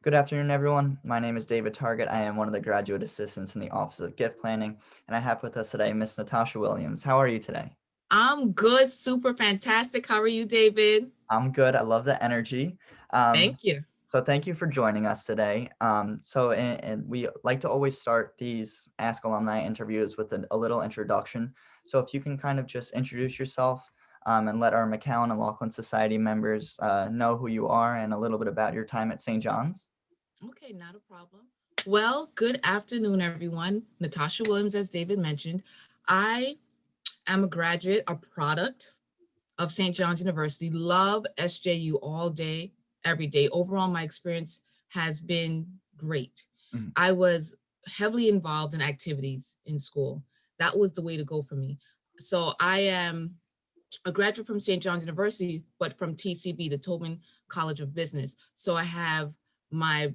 Good afternoon, everyone. My name is David Target. I am one of the graduate assistants in the Office of Gift Planning, and I have with us today Miss Natasha Williams. How are you today? I'm good, super fantastic. How are you, David? I'm good. I love the energy. Um, Thank you. so thank you for joining us today. And we like to always start these Ask Alumni interviews with a little introduction. So if you can kind of just introduce yourself and let our McAllen and Laughlin Society members know who you are and a little bit about your time at St. John's. Okay, not a problem. Well, good afternoon, everyone. Natasha Williams, as David mentioned. I am a graduate, a product of St. John's University. Love SJU all day, every day. Overall, my experience has been great. Mhm. I was heavily involved in activities in school. That was the way to go for me. So I am a graduate from St. John's University, but from TCB, the Tobin College of Business. So I have my,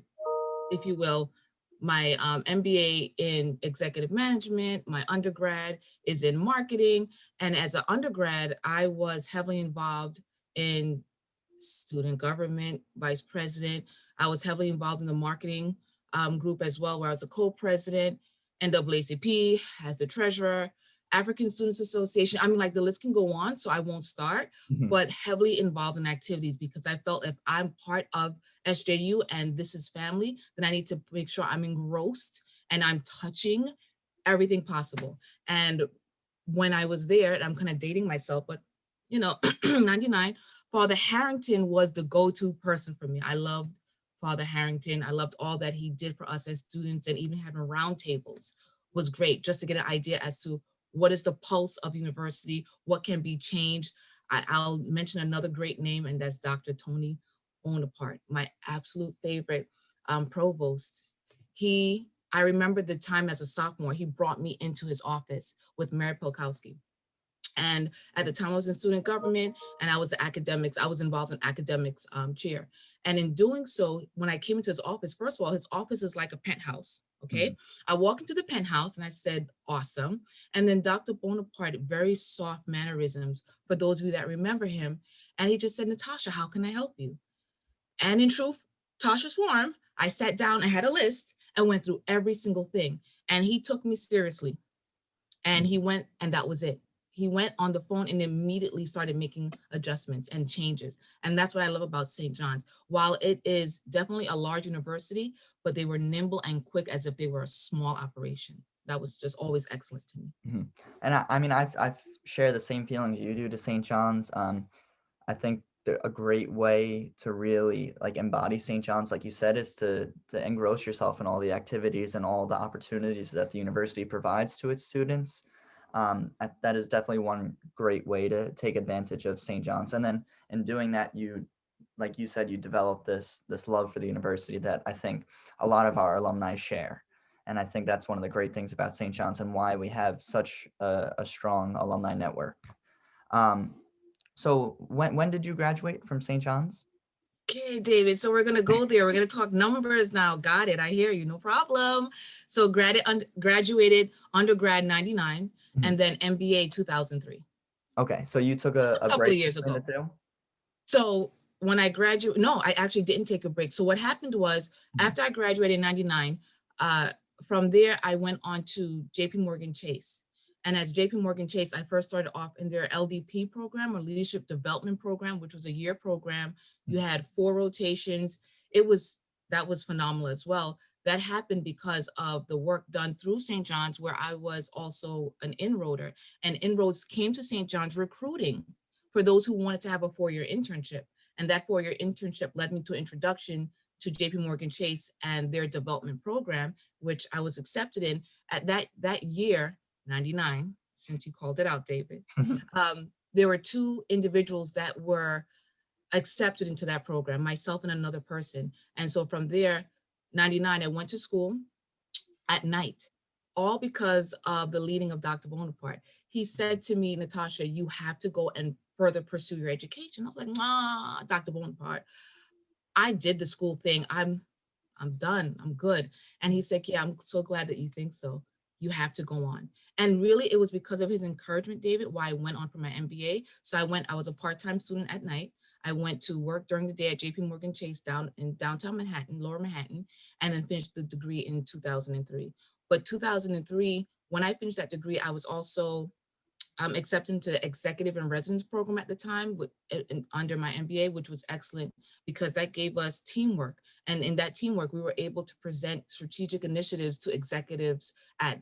if you will, my MBA in executive management. My undergrad is in marketing. And as an undergrad, I was heavily involved in student government, vice president. I was heavily involved in the marketing group as well, where I was a co-president, NAACP as the treasurer, African Students Association. I mean, like the list can go on, so I won't start, Mhm. but heavily involved in activities because I felt if I'm part of SJU and this is family, then I need to make sure I'm engrossed and I'm touching everything possible. And when I was there, and I'm kind of dating myself, but 99, Father Harrington was the go-to person for me. I loved Father Harrington. I loved all that he did for us as students, and even having roundtables was great just to get an idea as to what is the pulse of university, what can be changed. I'll mention another great name, and that's Dr. Tony Bonaparte, my absolute favorite provost. I remember the time as a sophomore, he brought me into his office with Mary Polkowski. And at the time I was in student government and I was the academics, I was involved in academics chair. And in doing so, when I came into his office, first of all, his office is like a penthouse. Mhm. Okay. I walk into the penthouse and I said, awesome. And then Dr. Bonaparte, very soft mannerisms for those of you that remember him. And he just said, Natasha, how can I help you? And in truth, Tasha's form, I sat down, I had a list and went through every single thing. And he took me seriously. And he went, and that was it. He went on the phone and immediately started making adjustments and changes. And that's what I love about St. John's. While it is definitely a large university, but they were nimble and quick as if they were a small operation. That was just always excellent to me. Mhm. And I mean, I've share the same feelings you do to St. John's. I think a great way to really like embody St. John's, like you said, is to engross yourself in all the activities and all the opportunities that the university provides to its students. That is definitely one great way to take advantage of St. John's. And then in doing that, like you said, you develop this love for the university that I think a lot of our alumni share. And I think that's one of the great things about St. John's and why we have such a strong alumni network. Um, so when did you graduate from St. John's? Okay, David. So we're gonna go there. We're gonna talk numbers now. Got it. I hear you. No problem. So graduated undergrad 99 Mhm. and then MBA 2003. Okay, so you took Just a a couple break of years between the ago. two? So when I graduated, no, I actually didn't take a break. So what happened was Mhm. after I graduated in 99, uh, from there, I went on to JP Morgan Chase. And as JP Morgan Chase, I first started off in their LDP program or leadership development program, which was a year program. You had 4 rotations. That was phenomenal as well. That happened because of the work done through St. John's, where I was also an enroader. And inroads came to St. John's recruiting for those who wanted to have a 4-year internship. And that 4-year internship led me to introduction to JP Morgan Chase and their development program, which I was accepted in at that year, 99, since you called it out, David. There were 2 individuals that were accepted into that program, myself and another person. And so from there, 99, I went to school at night, all because of the leading of Dr. Bonaparte. He said to me, Natasha, you have to go and further pursue your education. I was like, nah, Dr. Bonaparte, I did the school thing. I'm done. I'm good. And he said, yeah, I'm so glad that you think so. You have to go on. And really, it was because of his encouragement, David, why I went on for my MBA. So I was a part time student at night. I went to work during the day at JP Morgan Chase down in downtown Manhattan, lower Manhattan, and then finished the degree in 2003. But 2003, when I finished that degree, I was also accepted into the executive and residence program at the time under my MBA, which was excellent because that gave us teamwork. And in that teamwork, we were able to present strategic initiatives to executives at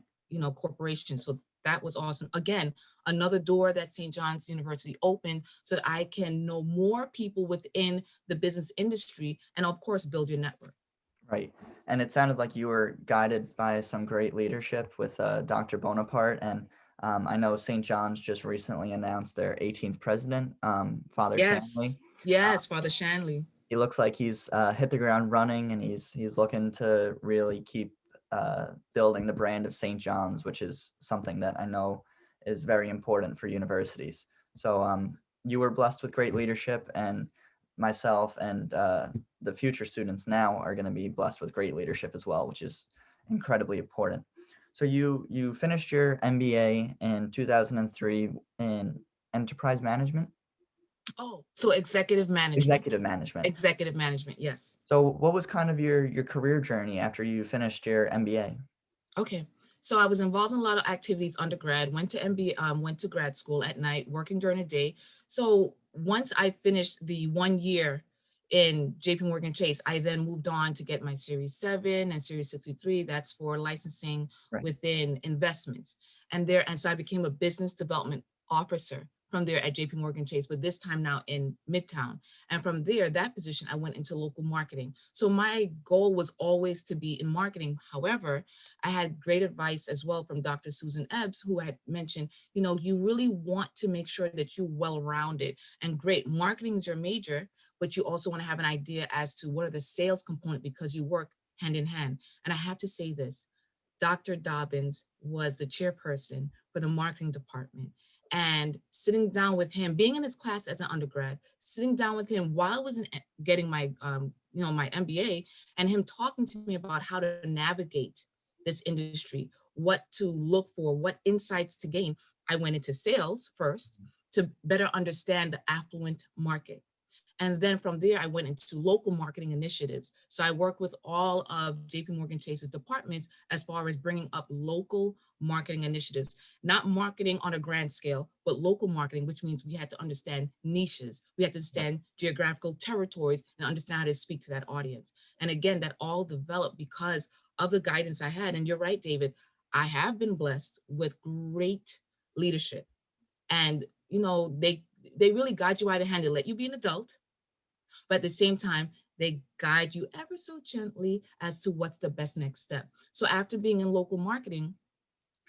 corporations. So that was awesome. Again, another door that St. John's University opened so that I can know more people within the business industry and of course build your network. Right. And it sounded like you were guided by some great leadership with Dr. Bonaparte. And I know St. John's just recently announced their 18th president, Father Shanley. Yes, yes, Father Shanley. He looks like he's hit the ground running, and he's looking to really keep building the brand of St. John's, which is something that I know is very important for universities. So you were blessed with great leadership, and myself and the future students now are going to be blessed with great leadership as well, which is incredibly important. So you finished your MBA in 2003 in enterprise management, Oh, so executive management. executive management. Executive management, yes. So what was kind of your career journey after you finished your MBA? Okay. So I was involved in a lot of activities undergrad, went to MBA, went to grad school at night, working during the day. So once I finished the 1 year in JP Morgan Chase, I then moved on to get my Series 7 and Series 63. That's for licensing Right. within investments. And so I became a business development officer from there at JP Morgan Chase, but this time now in Midtown. And from there, that position, I went into local marketing. So my goal was always to be in marketing. However, I had great advice as well from Dr. Susan Ebbs, who had mentioned, you really want to make sure that you're well-rounded and great. Marketing is your major, but you also want to have an idea as to what are the sales component because you work hand in hand. And I have to say this, Dr. Dobbins was the chairperson for the marketing department. And sitting down with him, being in his class as an undergrad, sitting down with him while I was getting my, my MBA, and him talking to me about how to navigate this industry, what to look for, what insights to gain. I went into sales first to better understand the affluent market. And then from there, I went into local marketing initiatives. So I work with all of JP Morgan Chase's departments as far as bringing up local marketing initiatives, not marketing on a grand scale, but local marketing, which means we had to understand niches. We had to understand geographical territories and understand how to speak to that audience. And again, that all developed because of the guidance I had. And you're right, David, I have been blessed with great leadership. And, they really guide you by the hand. They let you be an adult, but at the same time, they guide you ever so gently as to what's the best next step. So after being in local marketing,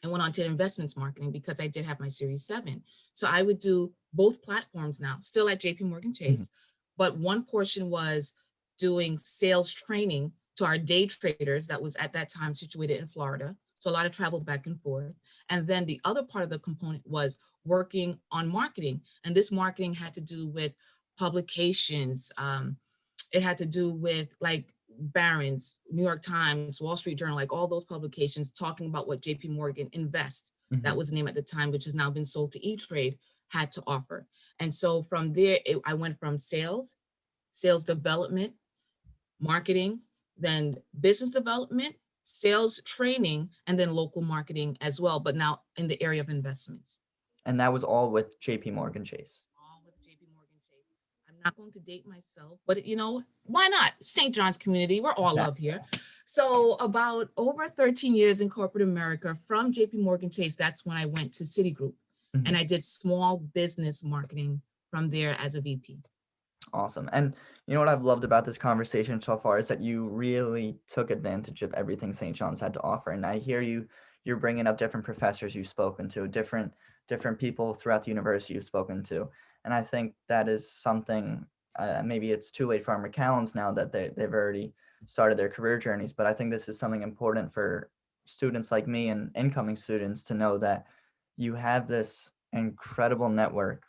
I went on to investments marketing because I did have my Series 7. So I would do both platforms now, still at JP Morgan Mhm. Chase, but one portion was doing sales training to our day traders that was at that time situated in Florida. So a lot of travel back and forth. And then the other part of the component was working on marketing. And this marketing had to do with publications. It had to do with like Barron's, New York Times, Wall Street Journal, like all those publications talking about what JP Morgan Invest, that Mhm. was the name at the time, which has now been sold to E-Trade, had to offer. And so from there, I went from sales development, marketing, then business development, sales training, and then local marketing as well, but now in the area of investments. And that was all with JP Morgan Chase. All with JP Morgan Chase. I'm not going to date myself, but why not? St. John's community, we're all love Exactly. here. So about over 13 years in corporate America from JP Morgan Chase, that's when I went to Citigroup and Mhm. I did small business marketing from there as a VP. Awesome. And you know what I've loved about this conversation so far is that you really took advantage of everything St. John's had to offer. And I hear you're bringing up different professors you've spoken to, different people throughout the university you've spoken to. And I think that is something, maybe it's too late for our McCallans now that they've already started their career journeys, but I think this is something important for students like me and incoming students to know that you have this incredible network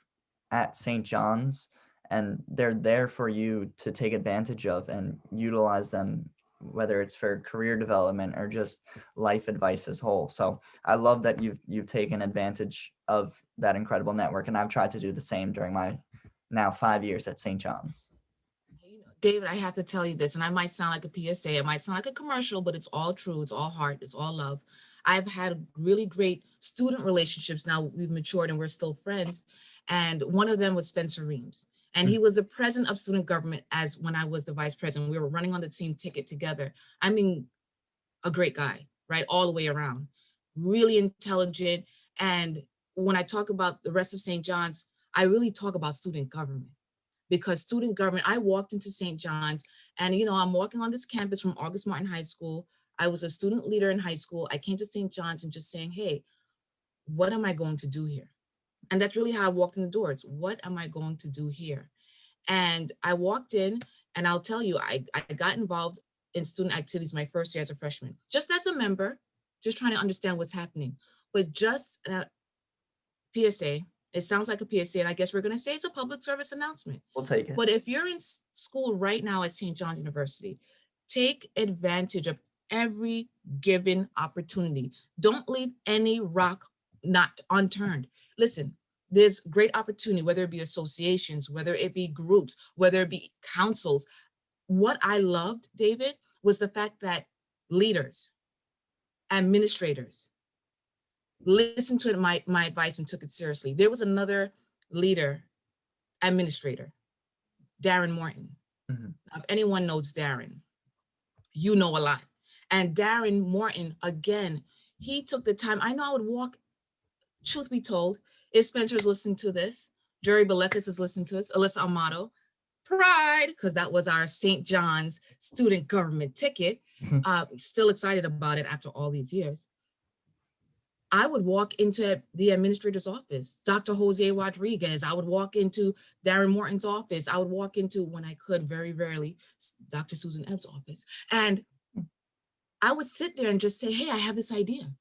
at St. John's, and they're there for you to take advantage of and utilize them, whether it's for career development or just life advice as whole. So I love that you've taken advantage of that incredible network, and I've tried to do the same during now 5 years at St. John's? David, I have to tell you this, and I might sound like a PSA, it might sound like a commercial, but it's all true, it's all heart, it's all love. I've had really great student relationships. Now we've matured and we're still friends. And one of them was Spencer Reams. And he Mm. was the president of student government as when I was the vice president. We were running on the same ticket together. I mean, a great guy, right? All the way around. Really intelligent. And when I talk about the rest of St. John's, I really talk about student government because student government, I walked into St. John's and, I'm walking on this campus from August Martin High School. I was a student leader in high school. I came to St. John's and just saying, hey, what am I going to do here? And that's really how I walked in the doors. What am I going to do here? And I walked in and I'll tell you, I got involved in student activities my first year as a freshman, just as a member, just trying to understand what's happening. But just PSA, it sounds like a PSA, and I guess we're going to say it's a public service announcement. We'll take it. But if you're in school right now at St. John's University, take advantage of every given opportunity. Don't leave any rock not unturned. Listen, there's great opportunity, whether it be associations, whether it be groups, whether it be councils. What I loved, David, was the fact that leaders, administrators, listened to my advice and took it seriously. There was another leader, administrator, Darren Morton. Mhm. If anyone knows Darren, you know a lot. And Darren Morton, again, he took the time. I know I would walk, truth be told, if Spencer's listening to this, Jerry Belekas is listening to this, Alyssa Amato, Pride, because that was our St. John's student government ticket. Still excited about it after all these years. I would walk into the administrator's office, Dr. Jose Rodriguez. I would walk into Darren Morton's office. I would walk into, when I could, very rarely, Dr. Susan Ebb's office. And I would sit there and just say, hey, I have this idea.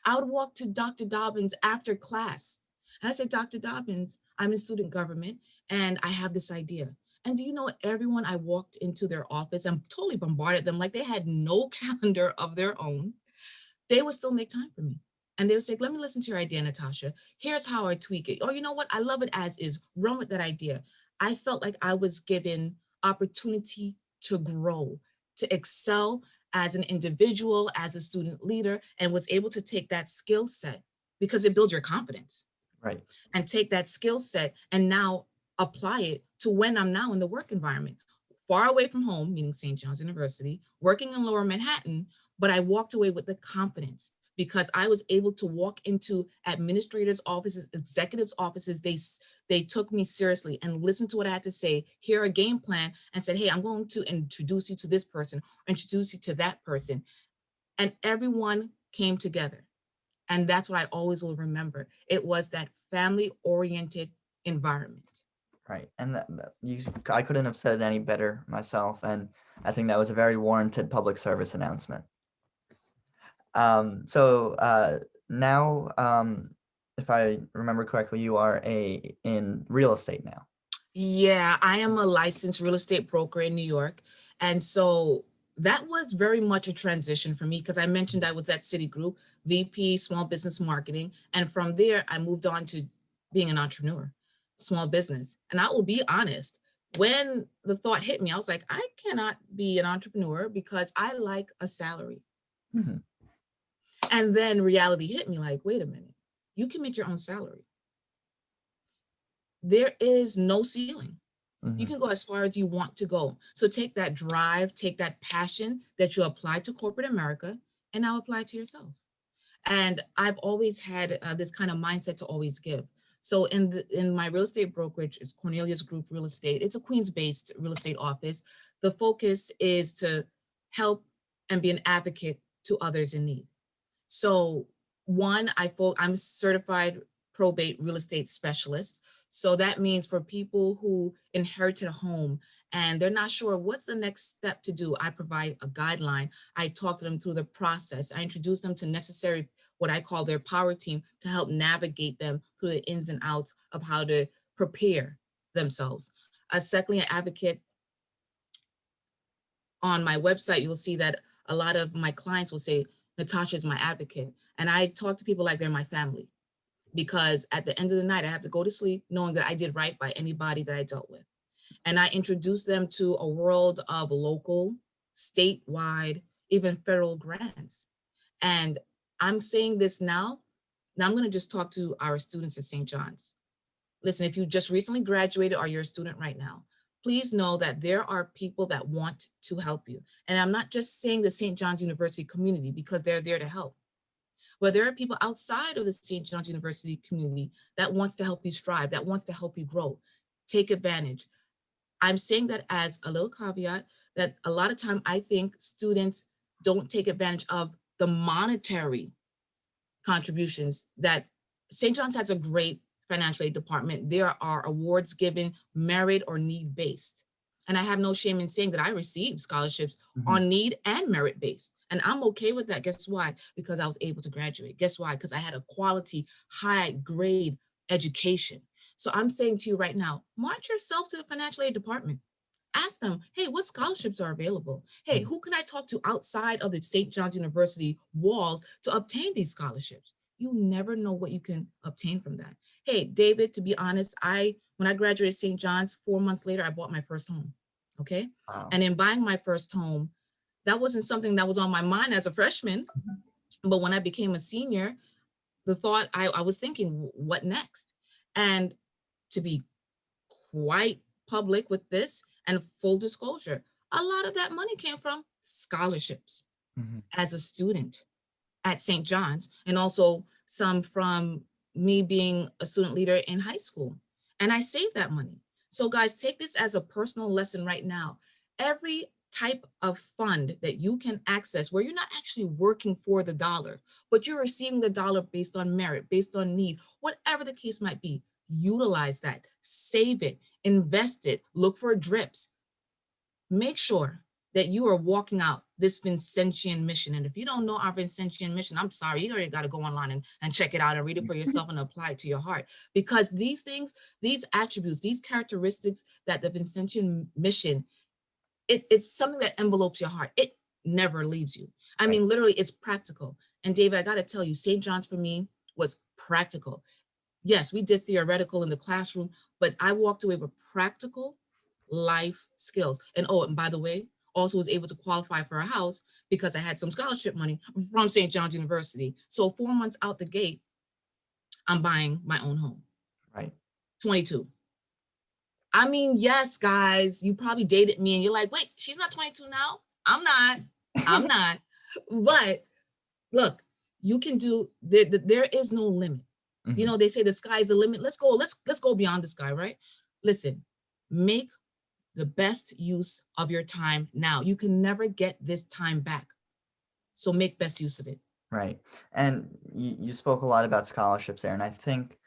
I would walk to Dr. Dobbins after class. And I said, Dr. Dobbins, I'm in student government and I have this idea. And do you know, everyone I walked into their office and totally bombarded them like they had no calendar of their own, they would still make time for me. And they would say, let me listen to your idea, Natasha. Here's how I tweak it. Or you know what? I love it as is. Run with that idea. I felt like I was given opportunity to grow, to excel as an individual, as a student leader, and was able to take that skill set because it builds your confidence. Right. And take that skill set and now apply it to when I'm now in the work environment, far away from home, meaning St. John's University, working in Lower Manhattan, but I walked away with the confidence because I was able to walk into administrators' offices, executives' offices. They took me seriously and listened to what I had to say, hear a game plan, and said, hey, I'm going to introduce you to this person, or introduce you to that person. And everyone came together. And that's what I always will remember. It was that family-oriented environment. Right. And I couldn't have said it any better myself. And I think that was a very warranted public service announcement. Now, if I remember correctly, you are in real estate now. Yeah, I am a licensed real estate broker in New York. And so that was very much a transition for me because I mentioned I was at Citigroup, VP Small Business Marketing. And from there, I moved on to being an entrepreneur, small business. And I will be honest, when the thought hit me, I was like, I cannot be an entrepreneur because I like a salary. Mm-hmm. And then reality hit me like, wait a minute, you can make your own salary. There is no ceiling. Mm-hmm. You can go as far as you want to go. So take that drive, take that passion that you apply to corporate America and now apply to yourself. And I've always had this kind of mindset to always give. So in my real estate brokerage, it's Cornelius Group Real Estate. It's a Queens-based real estate office. The focus is to help and be an advocate to others in need. So one, I'm certified probate real estate specialist. So that means for people who inherited a home and they're not sure what's the next step to do, I provide a guideline. I talk to them through the process. I introduce them to necessary, what I call their power team, to help navigate them through the ins and outs of how to prepare themselves. Secondly, an advocate. On my website, you'll see that a lot of my clients will say, Natasha is my advocate. And I talk to people like they're my family. because at the end of the night, I have to go to sleep knowing that I did right by anybody that I dealt with. And I introduced them to a world of local, statewide, even federal grants. And I'm saying this now. Now I'm going to just talk to our students at St. John's. Listen, if you just recently graduated or you're a student right now, please know that there are people that want to help you. And I'm not just saying the St. John's University community because they're there to help, but there are people outside of the St. John's University community that wants to help you strive, that wants to help you grow. Take advantage. I'm saying that as a little caveat that a lot of time I think students don't take advantage of the monetary contributions that St. John's has a great financial aid department. There are awards given merit or need based. And I have no shame in saying that I received scholarships Mhm. on need and merit based. And I'm okay with that. Guess why? Because I was able to graduate. Guess why? Because I had a quality, high grade education. So I'm saying to you right now, march yourself to the financial aid department. Ask them, hey, what scholarships are available? Hey, Mhm. who can I talk to outside of the St. John's University walls to obtain these scholarships? You never know what you can obtain from that. Hey, David, to be honest, when I graduated St. John's, 4 months later, I bought my first home. Okay. Wow. And in buying my first home, that wasn't something that was on my mind as a freshman. But when I became a senior, the thought I was thinking, what next? And to be quite public with this and full disclosure, a lot of that money came from scholarships Mhm. as a student at St. John's, and also some from me being a student leader in high school. And I saved that money. So, guys, take this as a personal lesson right now. Every type of fund that you can access where you're not actually working for the dollar, but you're receiving the dollar based on merit, based on need, whatever the case might be, utilize that, save it, invest it, look for drips, make sure that you are walking out this Vincentian mission. And if you don't know our Vincentian mission, I'm sorry, you already got to go online and check it out and read it for yourself and apply it to your heart. Because these things, these attributes, these characteristics that the Vincentian mission, it's something that envelopes your heart. It never leaves you. I Right. mean, literally, it's practical. And David, I got to tell you, St. John's for me was practical. Yes, we did theoretical in the classroom, but I walked away with practical life skills. And oh, and by the way, also was able to qualify for a house because I had some scholarship money from St. John's University. So 4 months out the gate, I'm buying my own home. Right. 22. I mean, yes, guys, you probably dated me and you're like, wait, she's not 22 now. I'm not. I'm not. But look, you can do there is no limit. You Mhm. know, they say the sky is the limit. Let's go beyond the sky, right? Listen, make the best use of your time now. You can never get this time back. So make best use of it. Right. And you spoke a lot about scholarships there, and I think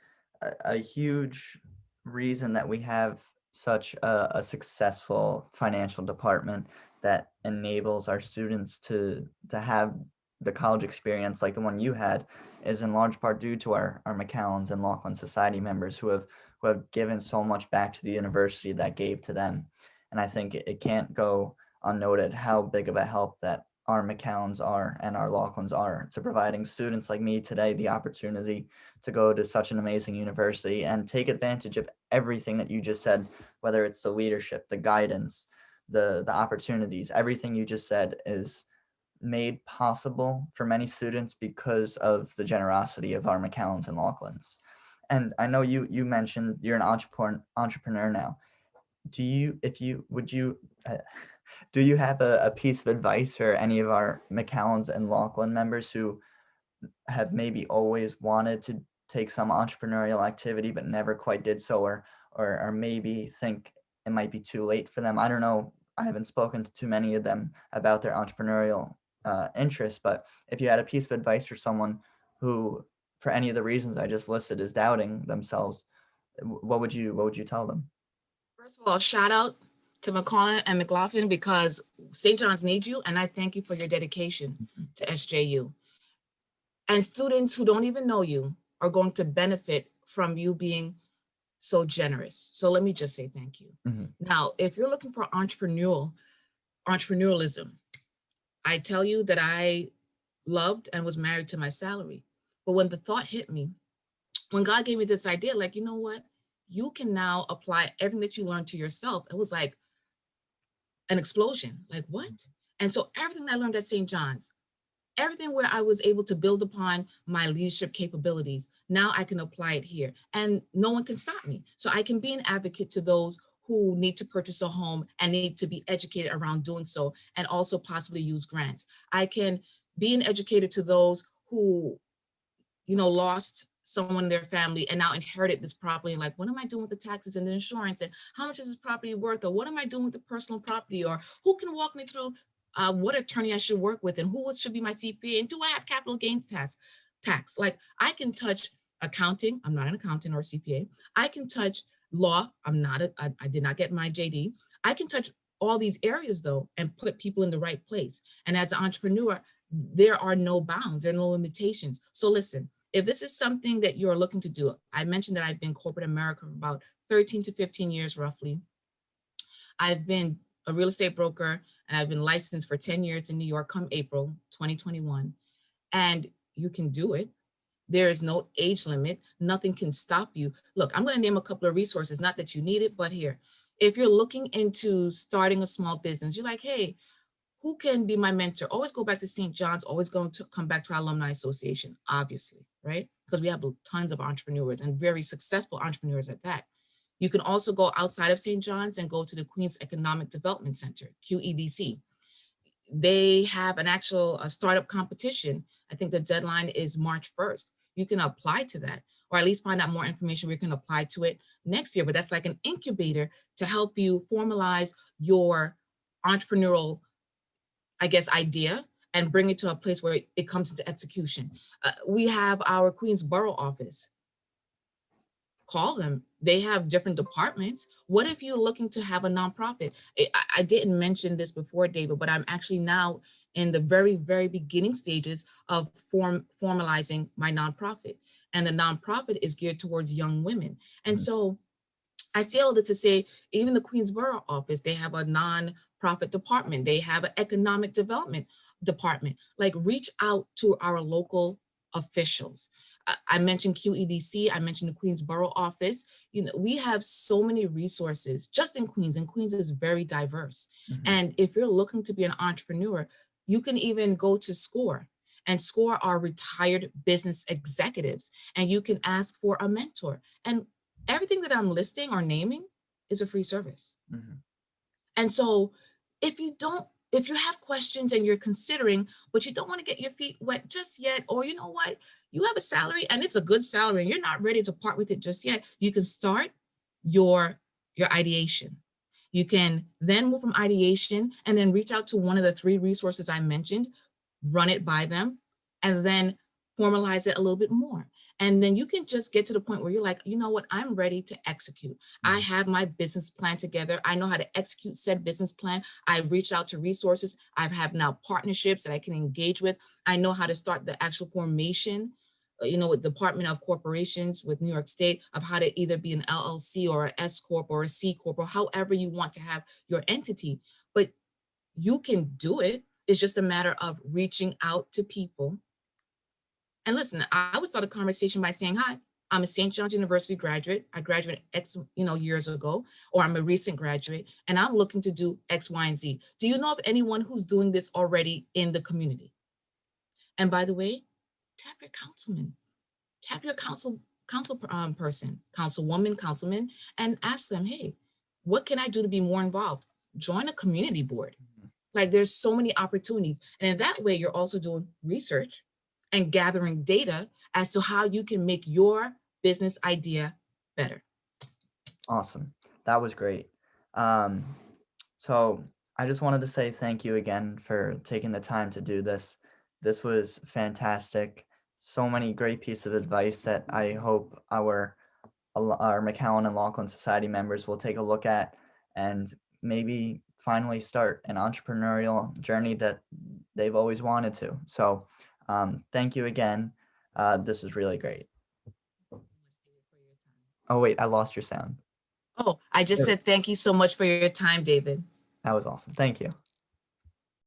a huge reason that we have such a successful financial department that enables our students to have the college experience like the one you had is in large part due to our McAllens and Laughlin Society members who have given so much back to the university that gave to them. And I think it can't go unnoted how big of a help that our McAllens are and our Laughlins are to providing students like me today the opportunity to go to such an amazing university and take advantage of everything that you just said, whether it's the leadership, the guidance, the opportunities, everything you just said is made possible for many students because of the generosity of our McAllens and Laughlins. And I know you mentioned you're an entrepreneur now. Do you if you would you do you have a piece of advice for any of our McAllens and Laughlin members who have maybe always wanted to take some entrepreneurial activity but never quite did so, or maybe think it might be too late for them? I don't know. I haven't spoken to too many of them about their entrepreneurial interests, but if you had a piece of advice for someone who, for any of the reasons I just listed, is doubting themselves, what would you tell them? First of all, shout out to McConnell and McLaughlin because St. John's needs you, and I thank you for your dedication Mhm. to SJU. And students who don't even know you are going to benefit from you being so generous. So let me just say thank you. Mhm. Now, if you're looking for entrepreneurialism, I tell you that I loved and was married to my salary. But when the thought hit me, when God gave me this idea, like, you know what? You can now apply everything that you learned to yourself. It was like an explosion. Like, what? And so everything I learned at St. John's, everything where I was able to build upon my leadership capabilities, now I can apply it here and no one can stop me. So I can be an advocate to those who need to purchase a home and need to be educated around doing so, and also possibly use grants. I can be an educator to those who, lost someone in their family and now inherited this property, and like, what am I doing with the taxes and the insurance, and how much is this property worth, or what am I doing with the personal property, or who can walk me through what attorney I should work with, and who should be my CPA, and do I have capital gains tax? Like, I can touch accounting. I'm not an accountant or a CPA. I can touch law. I did not get my JD. I can touch all these areas though and put people in the right place. And as an entrepreneur, there are no bounds, there are no limitations. So listen, if this is something that you're looking to do, I mentioned that I've been in corporate America for about 13 to 15 years roughly. I've been a real estate broker and I've been licensed for 10 years in New York come April 2021. And you can do it. There is no age limit. Nothing can stop you. Look, I'm going to name a couple of resources, not that you need it, but here. If you're looking into starting a small business, you're like, hey, who can be my mentor? Always go back to St. John's, always going to come back to our Alumni Association, obviously, right? Because we have tons of entrepreneurs and very successful entrepreneurs at that. You can also go outside of St. John's and go to the Queens Economic Development Center, QEDC. They have an actual startup competition. I think the deadline is March 1st. You can apply to that, or at least find out more information where you can apply to it next year. But that's like an incubator to help you formalize your entrepreneurial, I guess, idea and bring it to a place where it comes into execution. We have our Queensborough office. Call them. They have different departments. What if you're looking to have a nonprofit? I didn't mention this before, David, but I'm actually now in the very, very beginning stages of formalizing my nonprofit. And the nonprofit is geared towards young women. And Mhm. so I say all this to say, even the Queensborough office, they have a non-profit department. They have an economic development department. Like, reach out to our local officials. I mentioned QEDC. I mentioned the Queensborough office. We have so many resources just in Queens, and Queens is very diverse. Mhm. And if you're looking to be an entrepreneur, you can even go to SCORE. And SCORE are retired business executives, and you can ask for a mentor. And everything that I'm listing or naming is a free service. Mhm. And so if you have questions and you're considering, but you don't want to get your feet wet just yet, or you know what, you have a salary and it's a good salary and you're not ready to part with it just yet, you can start your ideation. You can then move from ideation and then reach out to one of the three resources I mentioned, run it by them, and then formalize it a little bit more. And then you can just get to the point where you're like, you know what, I'm ready to execute. I Mhm. have my business plan together. I know how to execute said business plan. I reached out to resources. I have now partnerships that I can engage with. I know how to start the actual formation, with Department of Corporations with New York State, of how to either be an LLC or a S Corp or a C Corp, or however you want to have your entity. But you can do it. It's just a matter of reaching out to people. And listen, I would start a conversation by saying, hi, I'm a St. John's University graduate. I graduated X, years ago, or I'm a recent graduate, and I'm looking to do X, Y, and Z. Do you know of anyone who's doing this already in the community? And by the way, tap your councilman, tap your council person, councilwoman, councilman, and ask them, hey, what can I do to be more involved? Join a community board. Mhm. Like, there's so many opportunities. And in that way, you're also doing research and gathering data as to how you can make your business idea better. Awesome. That was great. Um, so I just wanted to say thank you again for taking the time to do this. This was fantastic. So many great pieces of advice that I hope our McAllen and Laughlin Society members will take a look at and maybe finally start an entrepreneurial journey that they've always wanted to. So thank you again. This was really great. Oh, wait, I lost your sound. Oh, I just There- said thank you so much for your time, David. That was awesome. Thank you.